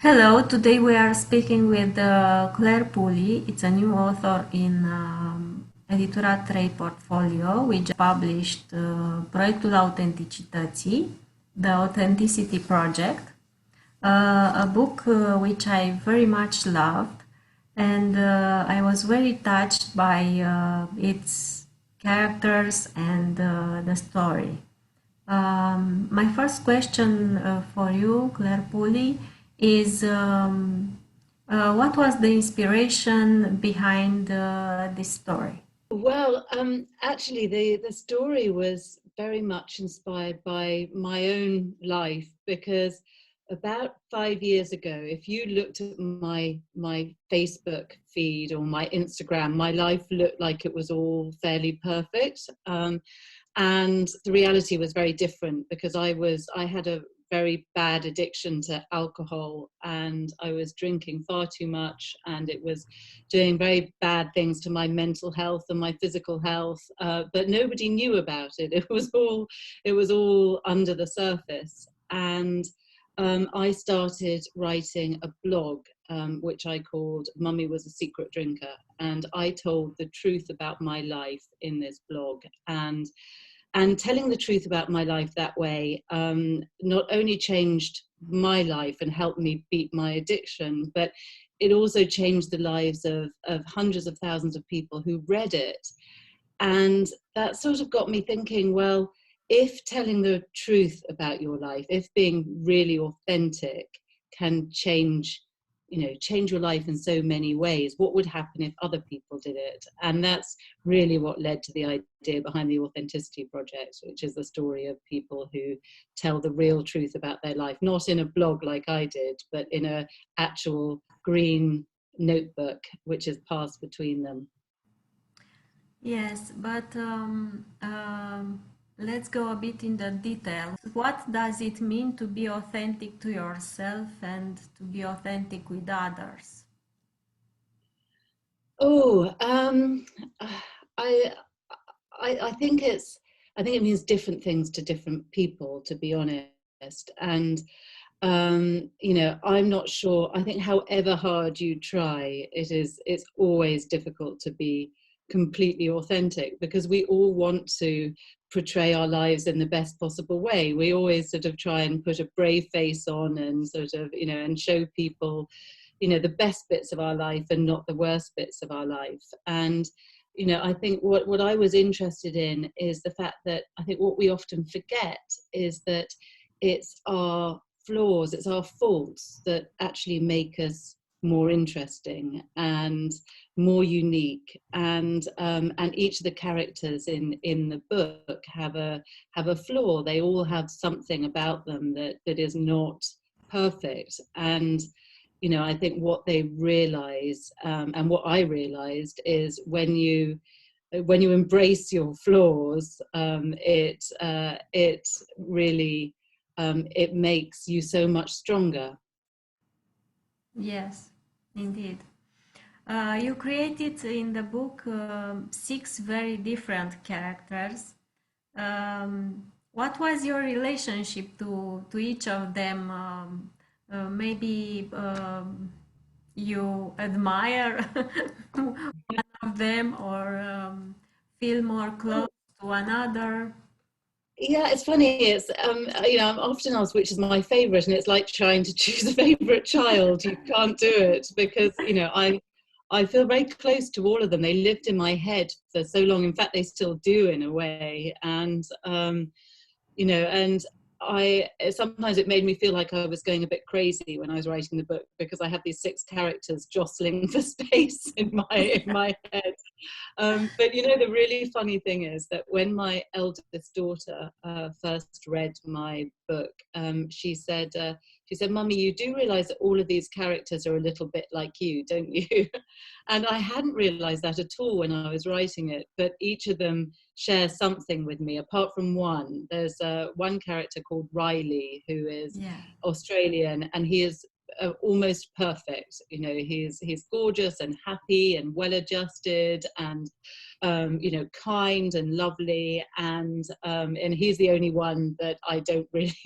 Hello, today we are speaking with Clare Pooley. It's a new author in Editura Trei portfolio, which published Proiectul autenticității, the Authenticity Project, a book which I very much loved, and I was very touched by its characters and the story. My first question for you, Clare Pooley, is what was the inspiration behind this story? Well, actually, the story was very much inspired by my own life because about 5 years ago, if you looked at my Facebook feed or my Instagram, my life looked like it was all fairly perfect, and the reality was very different because I had a very bad addiction to alcohol, and I was drinking far too much, and it was doing very bad things to my mental health and my physical health, but nobody knew about it. It was all under the surface. And I started writing a blog, which I called Mummy Was a Secret Drinker, and I told the truth about my life in this blog. And telling the truth about my life that way not only changed my life and helped me beat my addiction, but it also changed the lives of hundreds of thousands of people who read it. And that sort of got me thinking, well, if telling the truth about your life, if being really authentic can change your life in so many ways, what would happen if other people did it? And that's really what led to the idea behind the Authenticity Project, which is the story of people who tell the real truth about their life, not in a blog like I did, but in an actual green notebook which is passed between them. Yes, but let's go a bit in the details. What does it mean to be authentic to yourself and to be authentic with others? Oh, I, I think it means different things to different people, to be honest. And I'm not sure. I think however hard you try, it's always difficult to be completely authentic because we all want to portray our lives in the best possible way. We always sort of try and put a brave face on and sort of, and show people, the best bits of our life and not the worst bits of our life. And I think what I was interested in is the fact that I think what we often forget is that it's our flaws, it's our faults that actually make us more interesting and more unique. And each of the characters in the book have a flaw. They all have something about them that is not perfect. And I think what they realize, and what I realized, is when you embrace your flaws, it really it makes you so much stronger. Yes, indeed. You created in the book six very different characters. What was your relationship to each of them? Maybe you admire one of them or feel more close to another. Yeah, it's funny. It's I'm often asked which is my favorite, and it's like trying to choose a favorite child. You can't do it because I feel very close to all of them. They lived in my head for so long. In fact, they still do in a way. And and I sometimes it made me feel like I was going a bit crazy when I was writing the book because I had these six characters jostling for space in my head. But the really funny thing is that when my eldest daughter first read my book, she said, "Mummy, you do realize that all of these characters are a little bit like you, don't you?" And I hadn't realized that at all when I was writing it, but each of them shares something with me, apart from one. There's one character called Riley, who is Yeah. Australian, and he is almost perfect. You know, he's gorgeous and happy and well-adjusted and kind and lovely, and he's the only one that I don't really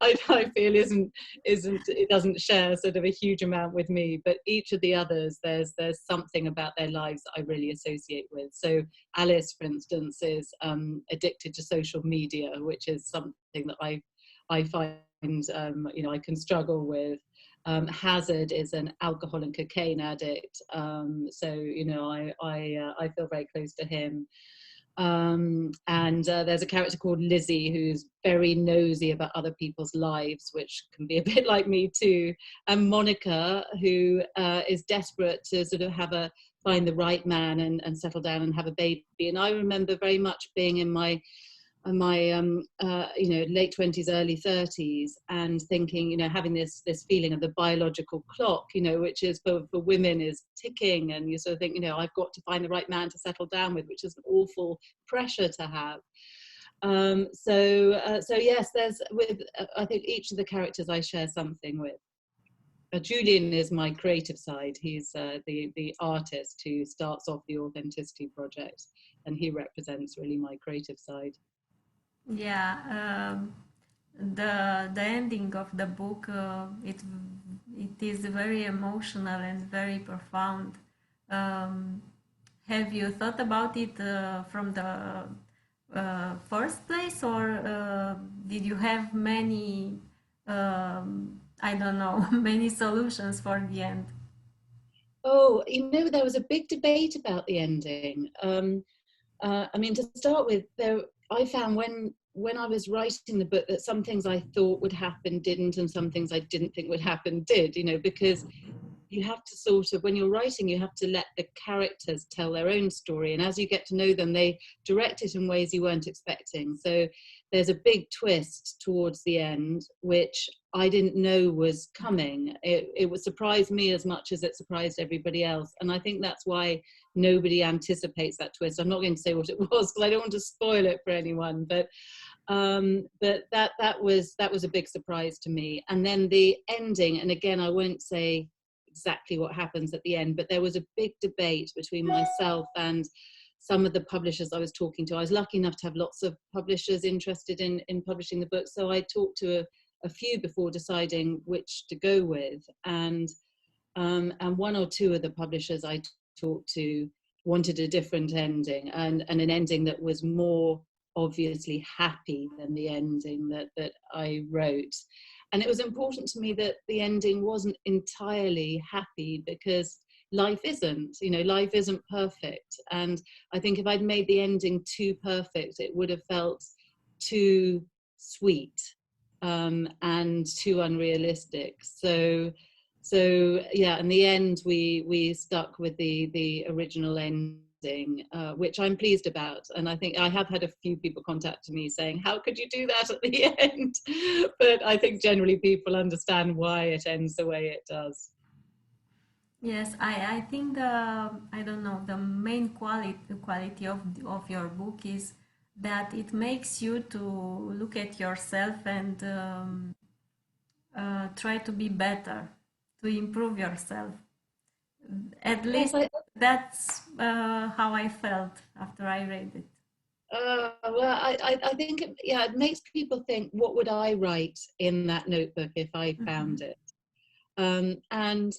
I feel isn't it doesn't share sort of a huge amount with me. But each of the others, there's something about their lives that I really associate with. So Alice, for instance, is addicted to social media, which is something that I find I can struggle with. Hazard is an alcohol and cocaine addict, so I feel very close to him. And there's a character called Lizzie who's very nosy about other people's lives, which can be a bit like me too. And Monica, who is desperate to sort of find the right man and settle down and have a baby. And I remember very much being in my late 20s, early 30s, and thinking, having this feeling of the biological clock, which is for women is ticking, and you sort of think, I've got to find the right man to settle down with, which is an awful pressure to have. So yes, I think each of the characters I share something with. Julian is my creative side. He's the artist who starts off the Authenticity project, and he represents really my creative side. Yeah, the ending of the book, it is very emotional and very profound. Have you thought about it from the first place, or did you have many, I don't know, many solutions for the end? Oh, there was a big debate about the ending. To start with, I found when I was writing the book that some things I thought would happen didn't, and some things I didn't think would happen did, because you have to sort of, when you're writing, you have to let the characters tell their own story. And as you get to know them, they direct it in ways you weren't expecting. So there's a big twist towards the end, which I didn't know was coming. It would surprise me as much as it surprised everybody else. And I think that's why nobody anticipates that twist. I'm not going to say what it was because I don't want to spoil it for anyone, but that was a big surprise to me. And then the ending, and again, I won't say exactly what happens at the end, but there was a big debate between myself and some of the publishers I was talking to. I was lucky enough to have lots of publishers interested in publishing the book, so I talked to a few before deciding which to go with, and one or two of the publishers I talked to wanted a different ending, and an ending that was more obviously happy than the ending that I wrote. And it was important to me that the ending wasn't entirely happy, because life isn't perfect. And I think if I'd made the ending too perfect, it would have felt too sweet and too unrealistic. So yeah, in the end, we stuck with the original ending, which I'm pleased about. And I think I have had a few people contact me saying, how could you do that at the end? But I think generally people understand why it ends the way it does. Yes, I think the main quality of your book is that it makes you to look at yourself and try to be better, to improve yourself. At least that's how I felt after I read it. Well, I think it makes people think, what would I write in that notebook if I found it? And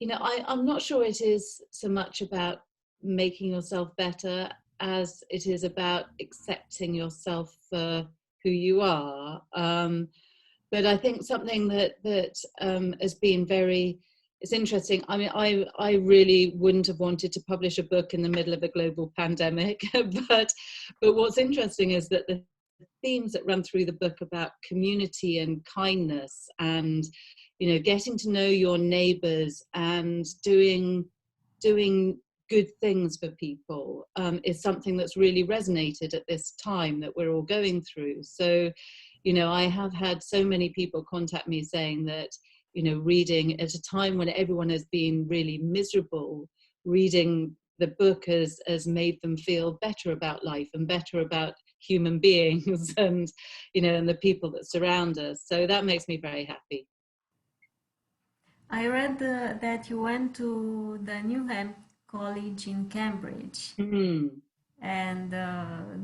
I'm not sure it is so much about making yourself better as it is about accepting yourself for who you are. But I think something that has been it's interesting. I mean, I really wouldn't have wanted to publish a book in the middle of a global pandemic, but what's interesting is that the themes that run through the book about community and kindness and getting to know your neighbors and doing good things for people is something that's really resonated at this time that we're all going through. So I have had so many people contact me saying that reading at a time when everyone has been really miserable, reading the book has made them feel better about life and better about human beings and and the people that surround us. So that makes me very happy. I read that you went to the Newham College in Cambridge, Mm. and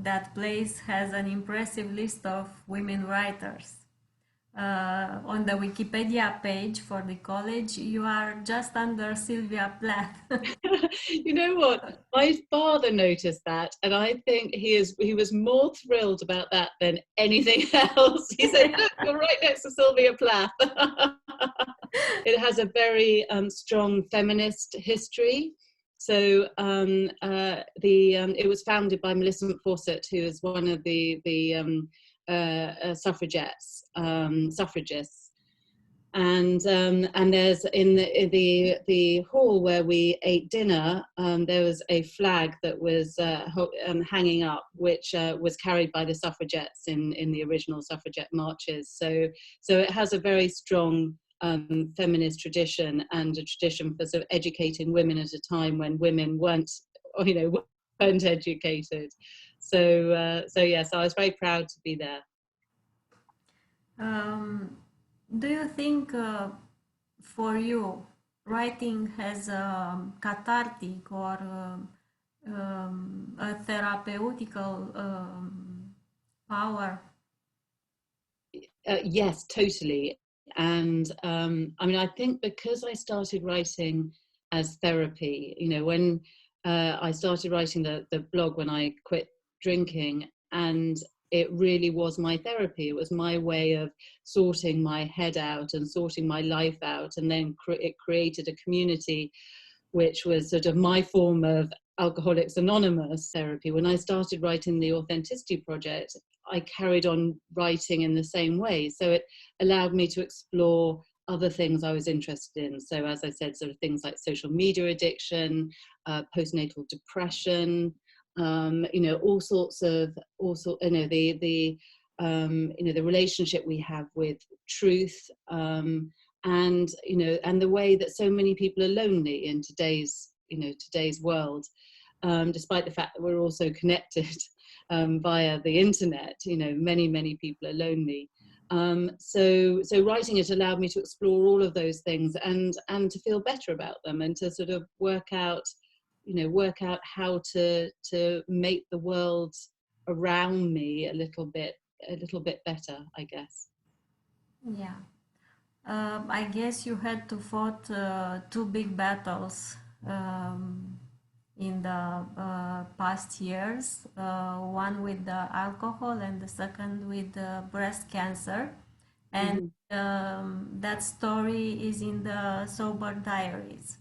that place has an impressive list of women writers. On the Wikipedia page for the college, you are just under Sylvia Plath. You know what? My father noticed that, and I think he was more thrilled about that than anything else. He said, "Look, you're right next to Sylvia Plath." It has a very strong feminist history. So it was founded by Millicent Fawcett, who is one of the suffragists. And there's in the hall where we ate dinner, there was a flag that was hanging up, which was carried by the suffragettes in the original suffragette marches. So it has a very strong feminist tradition, and a tradition for sort of educating women at a time when women weren't educated. So yes, I was very proud to be there. Do you think for you writing has a cathartic or a therapeutical power? Yes, totally. And I mean, I think because I started writing as therapy, when I started writing the blog when I quit drinking, and it really was my therapy. It was my way of sorting my head out and sorting my life out. And then it created a community, which was sort of my form of Alcoholics Anonymous therapy. When I started writing the Authenticity Project, I carried on writing in the same way. So it allowed me to explore other things I was interested in. So as I said, sort of things like social media addiction, postnatal depression, all sorts, the relationship we have with truth, and the way that so many people are lonely in today's world, despite the fact that we're also connected via the internet. Many people are lonely. So writing it allowed me to explore all of those things and to feel better about them, and to sort of work out how to make the world around me a little bit better, I guess. Yeah. I guess you had to fought two big battles in the past years, one with the alcohol and the second with breast cancer. And that story is in the Sober Diaries.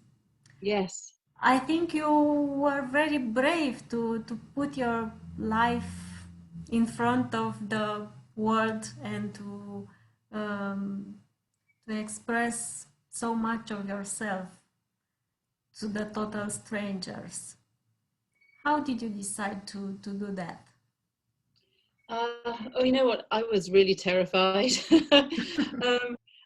Yes. I think you were very brave to put your life in front of the world and to express so much of yourself to the total strangers. How did you decide to do that? You know what? I was really terrified.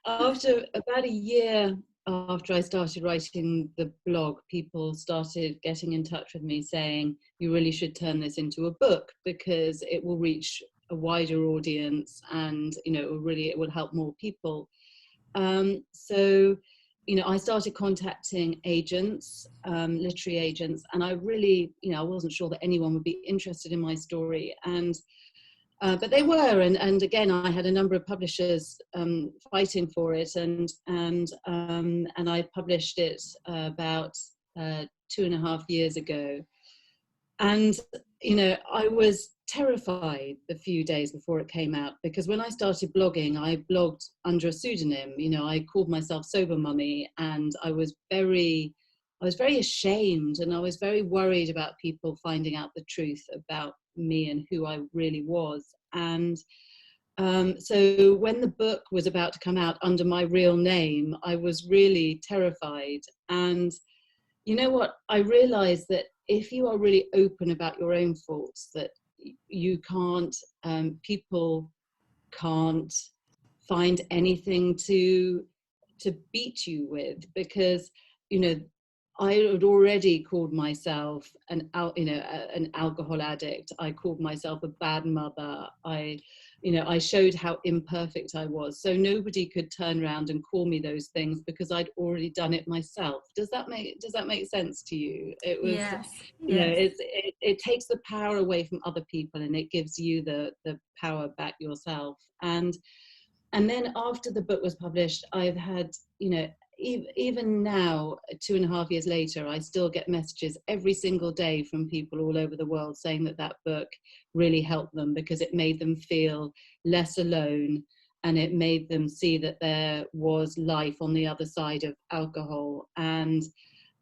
After about a year after I started writing the blog, people started getting in touch with me saying, you really should turn this into a book because it will reach a wider audience, and it will help more people. So I started contacting agents, literary agents, and I really, I wasn't sure that anyone would be interested in my story, but they were, and again, I had a number of publishers fighting for it, and I published it about 2.5 years ago. And I was terrified the few days before it came out, because when I started blogging, I blogged under a pseudonym. I called myself Sober Mummy, and I was very ashamed, and I was very worried about people finding out the truth about me and who I really was. And so when the book was about to come out under my real name, I was really terrified. And you know what? I realized that if you are really open about your own faults, that you can't, people can't find anything to beat you with, because I had already called myself an alcohol addict. I called myself a bad mother. I you know, I showed how imperfect I was. So nobody could turn around and call me those things because I'd already done it myself. Does that make sense to you? It was, Yes, you know, yes. it takes the power away from other people and it gives you the power back yourself. And then after the book was published, I've had, you know, even now, 2.5 years later, I still get messages every single day from people all over the world saying that that book really helped them because it made them feel less alone, and it made them see that there was life on the other side of alcohol. And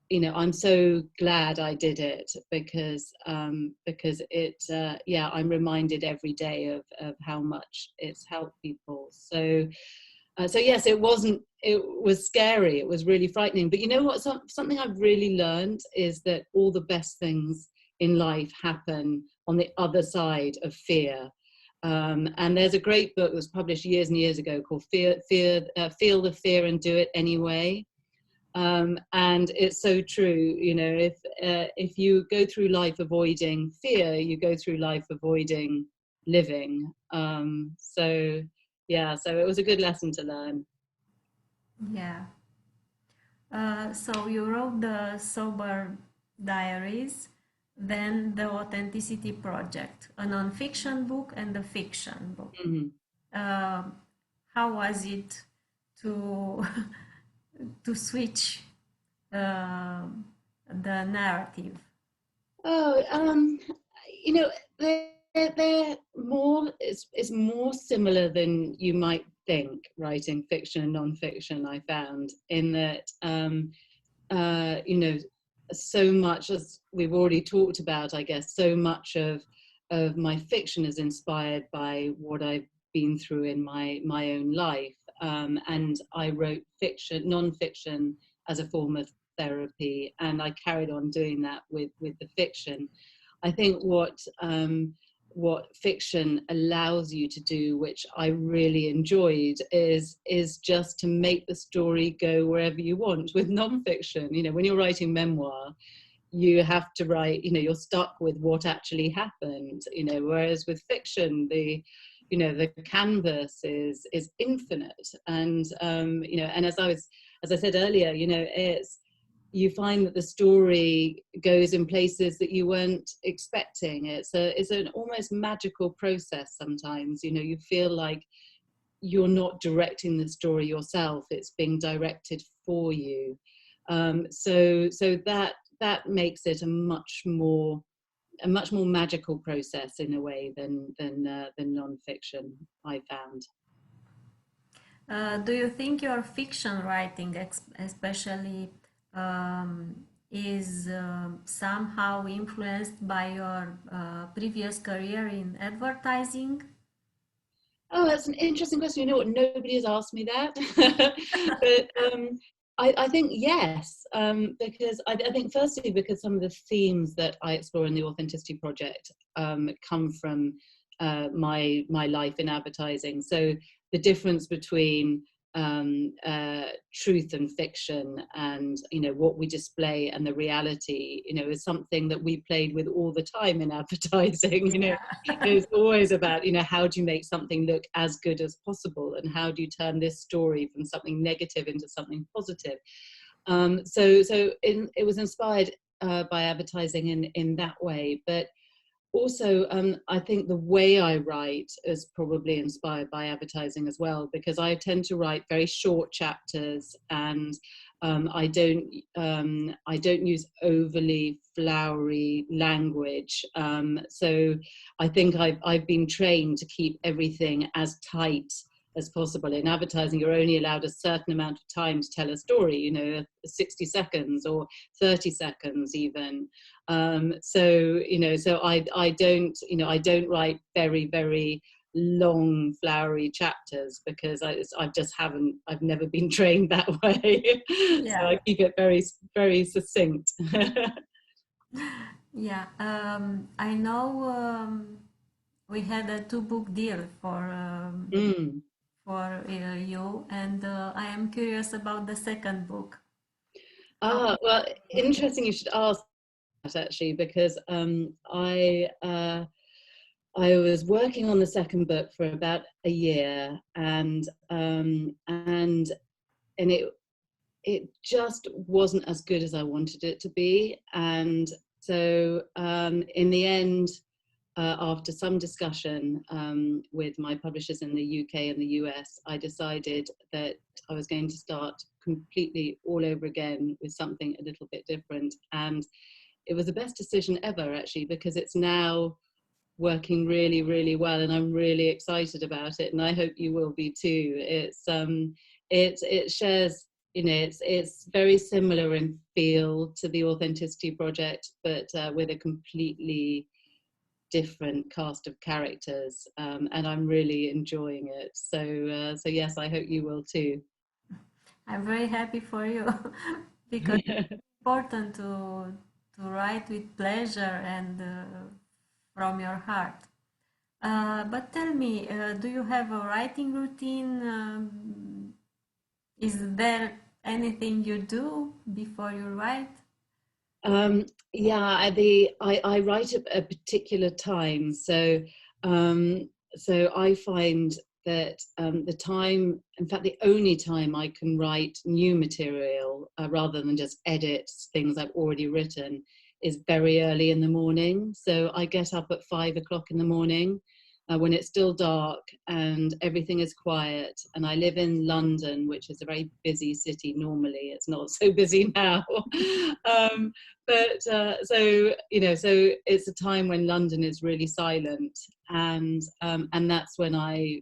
you know, I'm so glad I did it because it, yeah, I'm reminded every day of how much it's helped people. So yes, it was scary. It was really frightening. But you know what? Something I've really learned is that all the best things in life happen on the other side of fear. And there's a great book that was published years and years ago called Feel the Fear and Do It Anyway. And it's so true. You know, if you go through life avoiding fear, you go through life avoiding living. So yeah, so it was a good lesson to learn. Yeah. So you wrote the Sober Diaries, then the Authenticity Project, a non-fiction book and a fiction book. Mm-hmm. How was it to to switch the narrative? Oh, you know, they're more, it's more similar than you might think, writing fiction and non-fiction, I found, in that, you know, so much, as we've already talked about, I guess, so much of my fiction is inspired by what I've been through in my own life. And I wrote fiction, non-fiction, as a form of therapy, and I carried on doing that with the fiction. I think what fiction allows you to do, which I really enjoyed, is just to make the story go wherever you want. With non-fiction, you know, when you're writing memoir, you have to write, you know, you're stuck with what actually happened, you know, whereas with fiction, you know, the canvas is infinite. And you know, and as I said earlier, you know, you find that the story goes in places that you weren't expecting. It's an almost magical process sometimes. You know, you feel like you're not directing the story yourself, it's being directed for you. So that makes it a much more magical process in a way than non-fiction, I found. Do you think your fiction writing, especially, is somehow influenced by your previous career in advertising? Oh, that's an interesting question. You know what? Nobody has asked me that. But I think yes, because I think firstly because some of the themes that I explore in the Authenticity Project come from my life in advertising. So the difference between truth and fiction, and you know what we display and the reality, you know, is something that we played with all the time in advertising. You know, it's always about, you know, how do you make something look as good as possible, and how do you turn this story from something negative into something positive. It was inspired by advertising in that way, but also, I think the way I write is probably inspired by advertising as well, because I tend to write very short chapters, and I don't use overly flowery language. So I think I've been trained to keep everything as tight as possible. In advertising, you're only allowed a certain amount of time to tell a story, you know, 60 seconds or 30 seconds even. So, you know, so I don't write very, very long flowery chapters, because I've never been trained that way. So Yeah. I keep it very, very succinct. Yeah, I know we had a two-book deal Mm. for you, and I am curious about the second book. Well, interesting you should ask that, actually, because I was working on the second book for about a year, and it just wasn't as good as I wanted it to be. And so in the end, after some discussion with my publishers in the UK and the US, I decided that I was going to start completely all over again with something a little bit different. And it was the best decision ever, actually, because it's now working really, really well, and I'm really excited about it, and I hope you will be too. It shares, you know, it's very similar in feel to the Authenticity Project, but with a completely different cast of characters, and I'm really enjoying it. So yes, I hope you will too. I'm very happy for you because it's important to write with pleasure and from your heart. But tell me, do you have a writing routine? Is there anything you do before you write? Yeah, I write at a particular time. So I find that the time, in fact, the only time I can write new material rather than just edit things I've already written is very early in the morning. So I get up at 5 o'clock in the morning when it's still dark and everything is quiet. And I live in London, which is a very busy city normally. It's not so busy now. So you know, so it's a time when London is really silent, and that's when I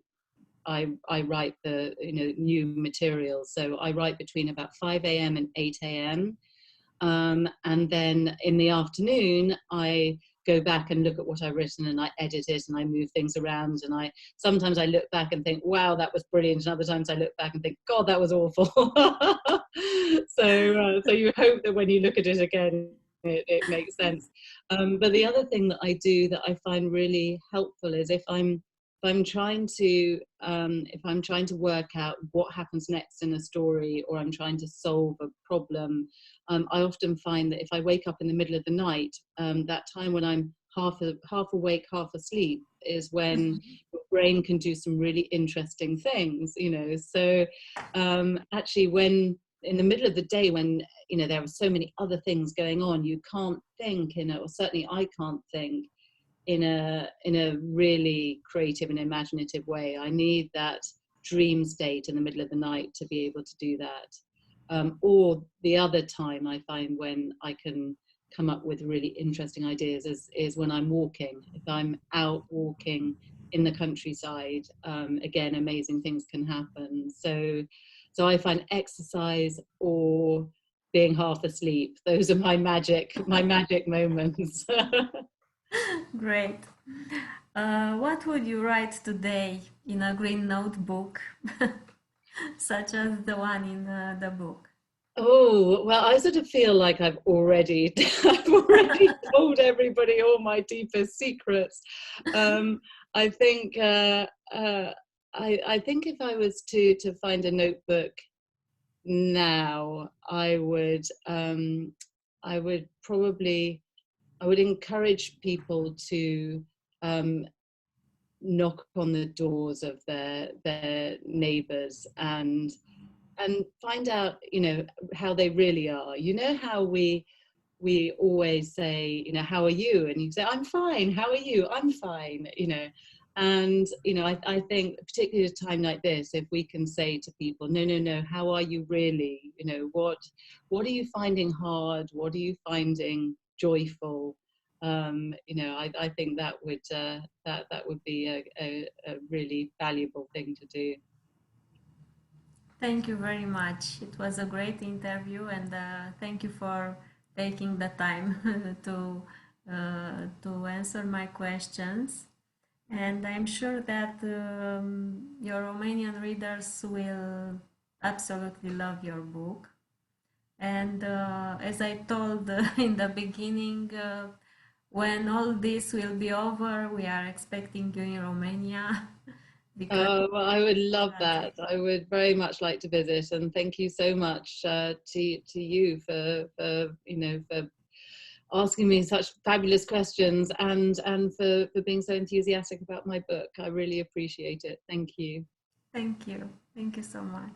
write the, you know, new material. So I write between about 5 a.m. and 8 a.m. And then in the afternoon I go back and look at what I've written, and I edit it, and I move things around, and sometimes I look back and think, wow, that was brilliant, and other times I look back and think, God, that was awful. So you hope that when you look at it again, it makes sense. But the other thing that I do that I find really helpful is if I'm trying to work out what happens next in a story, or I'm trying to solve a problem, I often find that if I wake up in the middle of the night, that time when I'm half awake, half asleep, is when your brain can do some really interesting things, you know. So actually, when in the middle of the day, when, you know, there are so many other things going on, you can't think, you know, or certainly I can't think in a really creative and imaginative way. I need that dream state in the middle of the night to be able to do that. Or the other time I find when I can come up with really interesting ideas is when I'm walking. If I'm out walking in the countryside, again, amazing things can happen. So I find exercise or being half asleep, those are my magic moments. Great. What would you write today in a green notebook, such as the one in the book? Oh, well, I sort of feel like I've already told everybody all my deepest secrets. I think I think if I was to find a notebook now, I would encourage people to knock on the doors of their neighbors and find out, you know, how they really are. You know how we always say, you know, how are you? And you say, I'm fine. How are you? I'm fine. You know, and you know, I think particularly at a time like this, if we can say to people, no, how are you really? You know, what are you finding hard? What are you finding joyful? You know, I think that would be a really valuable thing to do. Thank you very much. It was a great interview, and thank you for taking the time to answer my questions. And I'm sure that your Romanian readers will absolutely love your book. And as I told in the beginning, when all this will be over, we are expecting you in Romania. Well, I would love that. I would very much like to visit, and thank you so much to you for you know, for asking me such fabulous questions and for being so enthusiastic about my book. I really appreciate it. Thank you. Thank you. Thank you so much.